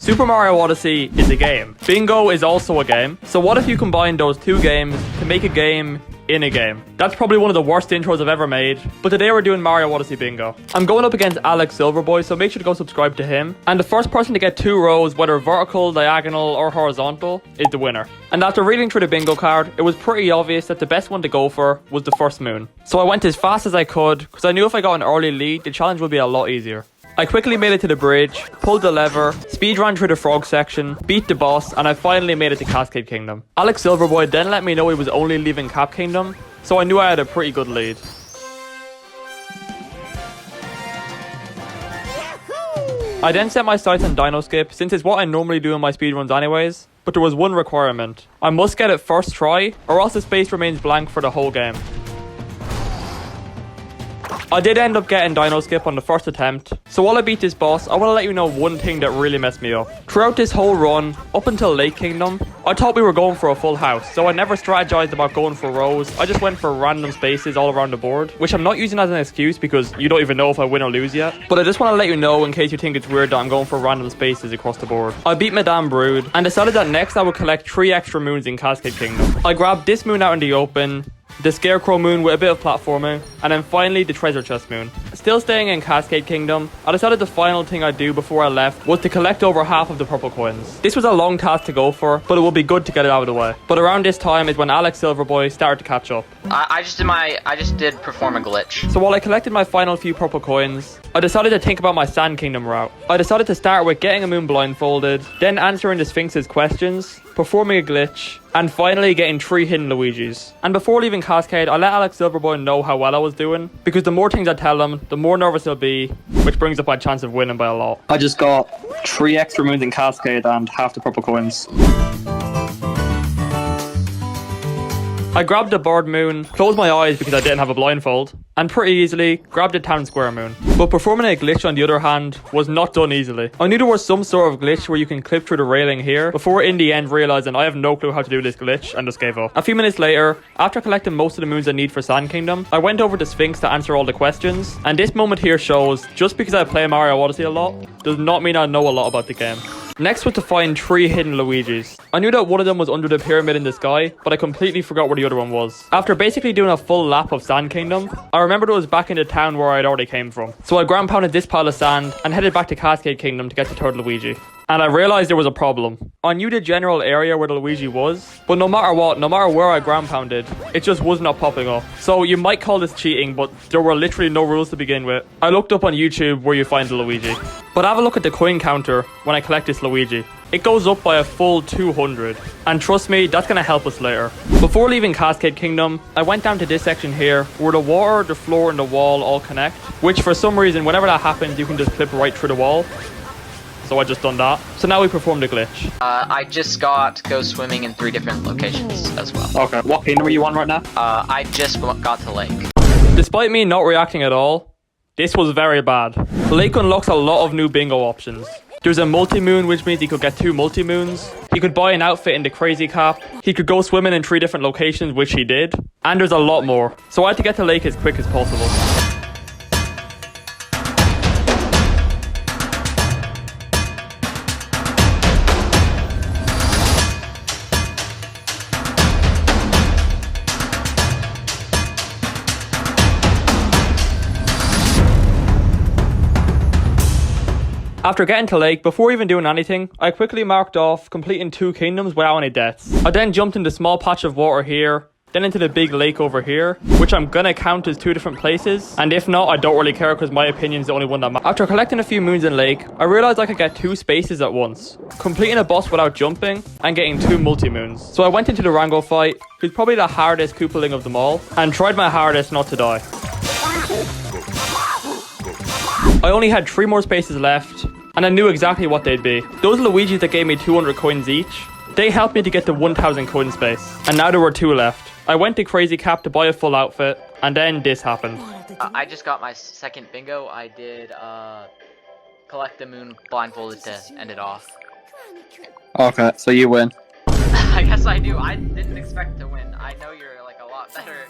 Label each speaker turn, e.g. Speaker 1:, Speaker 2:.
Speaker 1: Super Mario Odyssey is a game. Bingo is also a game. So what if you combine those two games to make a game in a game? That's probably one of the worst intros I've ever made, but today we're doing Mario Odyssey Bingo. I'm going up against Alex Silverboy, so make sure to go subscribe to him. And the first person to get 2 rows, whether vertical, diagonal, or horizontal, is the winner. And after reading through the bingo card, it was pretty obvious that the best one to go for was the first moon. So I went as fast as I could, because I knew if I got an early lead, the challenge would be a lot easier. I quickly made it to the bridge, pulled the lever, speed ran through the frog section, beat the boss, and I finally made it to Cascade Kingdom. Alex Silverboy then let me know he was only leaving Cap Kingdom, so I knew I had a pretty good lead. I then set my sights on Dino Skip, since it's what I normally do in my speedruns anyways, but there was one requirement. I must get it first try, or else the space remains blank for the whole game. I did end up getting Dino Skip on the first attempt, so while I beat this boss, I want to let you know one thing that really messed me up. Throughout this whole run, up until Lake Kingdom, I thought we were going for a full house, so I never strategized about going for rows. I just went for random spaces all around the board, which I'm not using as an excuse because you don't even know if I win or lose yet. But I just want to let you know in case you think it's weird that I'm going for random spaces across the board. I beat Madame Brood and decided that next I would collect 3 extra moons in Cascade Kingdom. I grabbed this moon out in the open, the Scarecrow moon with a bit of platforming, and then finally the treasure chest moon. Still staying in Cascade Kingdom, I decided the final thing I'd do before I left was to collect over half of the purple coins. This was a long task to go for, but it would be good to get it out of the way. But around this time is when Alex Silverboy started to catch up.
Speaker 2: I just did perform a glitch.
Speaker 1: So while I collected my final few purple coins, I decided to think about my Sand Kingdom route. I decided to start with getting a moon blindfolded, then answering the Sphinx's questions, performing a glitch, and finally getting 3 hidden Luigis. And before leaving Cascade, I let Alex Silverboy know how well I was doing, because the more things I tell him, the more nervous he'll be, which brings up my chance of winning by a lot. I just got 3 extra moons in Cascade and half the purple coins. I grabbed the bird moon, closed my eyes because I didn't have a blindfold, and pretty easily grabbed the town square moon. But performing a glitch on the other hand was not done easily. I knew there was some sort of glitch where you can clip through the railing here, before in the end realizing I have no clue how to do this glitch and just gave up. A few minutes later, after collecting most of the moons I need for Sand Kingdom, I went over to Sphinx to answer all the questions, and this moment here shows, just because I play Mario Odyssey a lot, does not mean I know a lot about the game. Next was to find 3 hidden Luigis. I knew that one of them was under the pyramid in the sky, but I completely forgot where the other one was. After basically doing a full lap of Sand Kingdom, I remembered it was back in the town where I'd already came from. So I ground pounded this pile of sand and headed back to Cascade Kingdom to get the 3rd Luigi. And I realized there was a problem. I knew the general area where the Luigi was, but no matter what, no matter where I ground pounded, it just was not popping up. So you might call this cheating, but there were literally no rules to begin with. I looked up on YouTube where you find the Luigi. But have a look at the coin counter when I collect this Luigi. It goes up by a full 200. And trust me, that's gonna help us later. Before leaving Cascade Kingdom, I went down to this section here, where the water, the floor, and the wall all connect. Which for some reason, whenever that happens, you can just clip right through the wall. So I just done that. So now we performed a glitch.
Speaker 2: I just got go swimming in 3 different locations as well.
Speaker 1: Okay, what kingdom are you on right now?
Speaker 2: I just got to Lake.
Speaker 1: Despite me not reacting at all, this was very bad. Lake unlocks a lot of new bingo options. There's a multi-moon, which means he could get 2 multi-moons. He could buy an outfit in the Crazy Cap. He could go swimming in 3 different locations, which he did. And there's a lot more. So I had to get to Lake as quick as possible. After getting to Lake, before even doing anything, I quickly marked off completing 2 kingdoms without any deaths. I then jumped into the small patch of water here, then into the big lake over here, which I'm gonna count as 2 different places, and if not, I don't really care because my opinion is the only one that matters. After collecting a few moons in Lake, I realized I could get 2 spaces at once, completing a boss without jumping, and getting 2 multi-moons. So I went into the Rango fight, who's probably the hardest Koopaling of them all, and tried my hardest not to die. I only had 3 more spaces left, and I knew exactly what they'd be. Those Luigis that gave me 200 coins each, they helped me to get the 1000 coin space, and now there were 2 left. I went to Crazy Cap to buy a full outfit, and then this happened.
Speaker 2: I just got my 2nd bingo. I did collect the moon blindfolded to end it off.
Speaker 1: Okay, so you win.
Speaker 2: I guess I do. I didn't expect to win. I know you're like a lot better